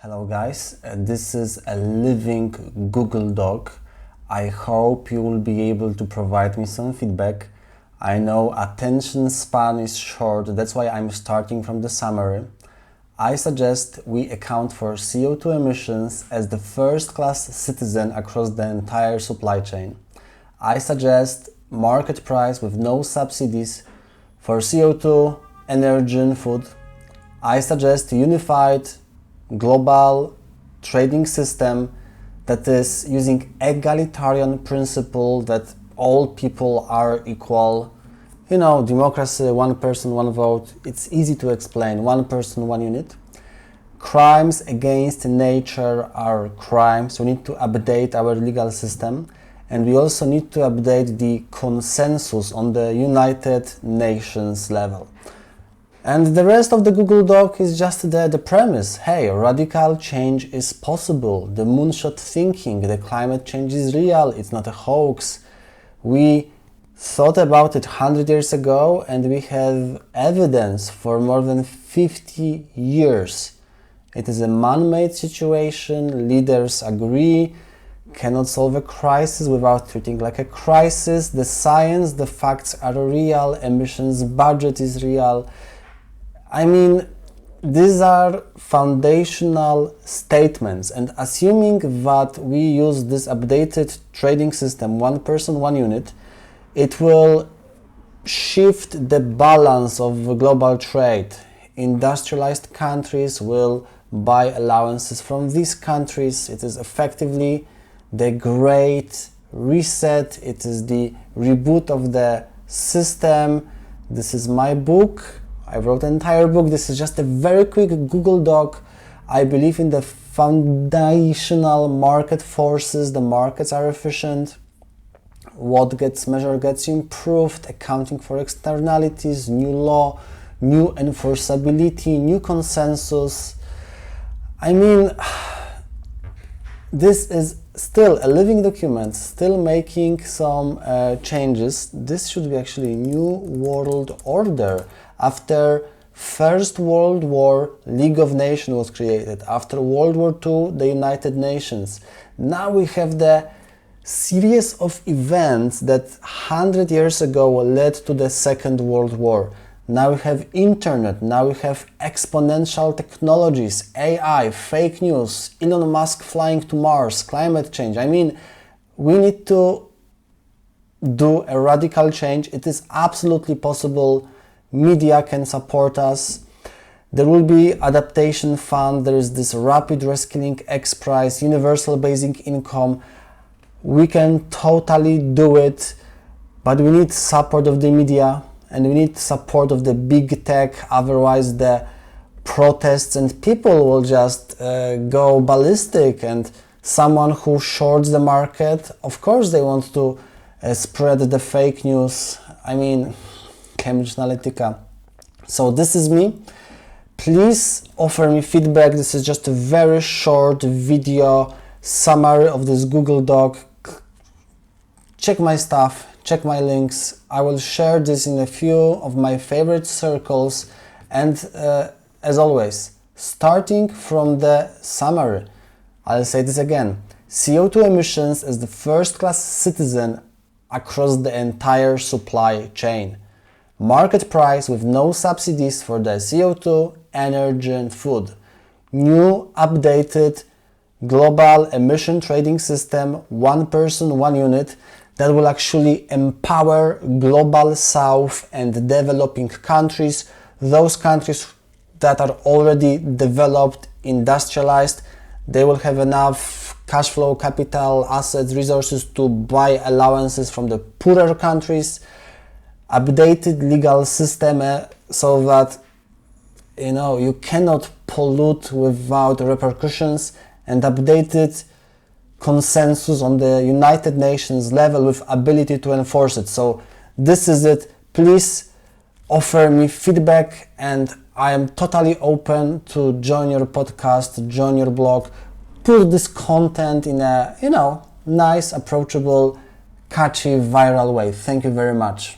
Hello guys, this is a living Google Doc. I hope you will be able to provide me some feedback. I know attention span is short, that's why I'm starting from the summary. I suggest we account for CO2 emissions as the first-class citizen across the entire supply chain. I suggest market price with no subsidies for CO2, energy and food. I suggest unified global trading system that is using egalitarian principle that all people are equal. You know, democracy, one person, one vote. It's easy to explain. One person, one unit. Crimes against nature are crimes. We need to update our legal system, and we also need to update the consensus on the United Nations level. And the rest of the Google Doc is just the premise. Hey, radical change is possible. The moonshot thinking, the climate change is real. It's not a hoax. We thought about it 100 years ago and we have evidence for more than 50 years. It is a man-made situation. Leaders agree, cannot solve a crisis without treating like a crisis. The science, the facts are real. Emissions budget is real. I mean, these are foundational statements, and assuming that we use this updated trading system, one person, one unit, it will shift the balance of global trade. Industrialized countries will buy allowances from these countries. It is effectively the great reset. It is the reboot of the system. This is my book. I wrote an entire book. This is just a very quick Google Doc. I believe in the foundational market forces. The markets are efficient. What gets measured gets improved. Accounting for externalities, new law, new enforceability, new consensus. I mean, this is still a living document, still making some changes. This should be actually a new world order. After First World War, League of Nations was created. After World War II, the United Nations. Now we have the series of events that 100 years ago led to the Second World War. Now we have internet, now we have exponential technologies, AI, fake news, Elon Musk flying to Mars, climate change. I mean, we need to do a radical change. It is absolutely possible. Media can support us. There will be adaptation fund. There is this rapid reskilling X prize, universal basic income. We can totally do it, but we need support of the media and we need support of the big tech. Otherwise the protests and people will just go ballistic, and someone who shorts the market, of course they want to spread the fake news. I mean, Cambridge Analytica. So this is me. Please offer me feedback. This is just a very short video summary of this Google Doc. Check my stuff, check my links. I will share this in a few of my favorite circles, and as always, starting from the summary, I'll say this again. CO2 emissions as the first-class citizen across the entire supply chain. Market price with no subsidies for the CO2, energy and food. New updated global emission trading system, one person, one unit, that will actually empower global south and developing countries, those countries that are already developed, industrialized. They will have enough cash flow, capital, assets, resources to buy allowances from the poorer countries. Updated legal system so that you cannot pollute without repercussions, and updated consensus on the United Nations level with ability to enforce it. So this is it. Please offer me feedback, and I am totally open to join your podcast, join your blog, put this content in a nice, approachable, catchy, viral way. Thank you very much.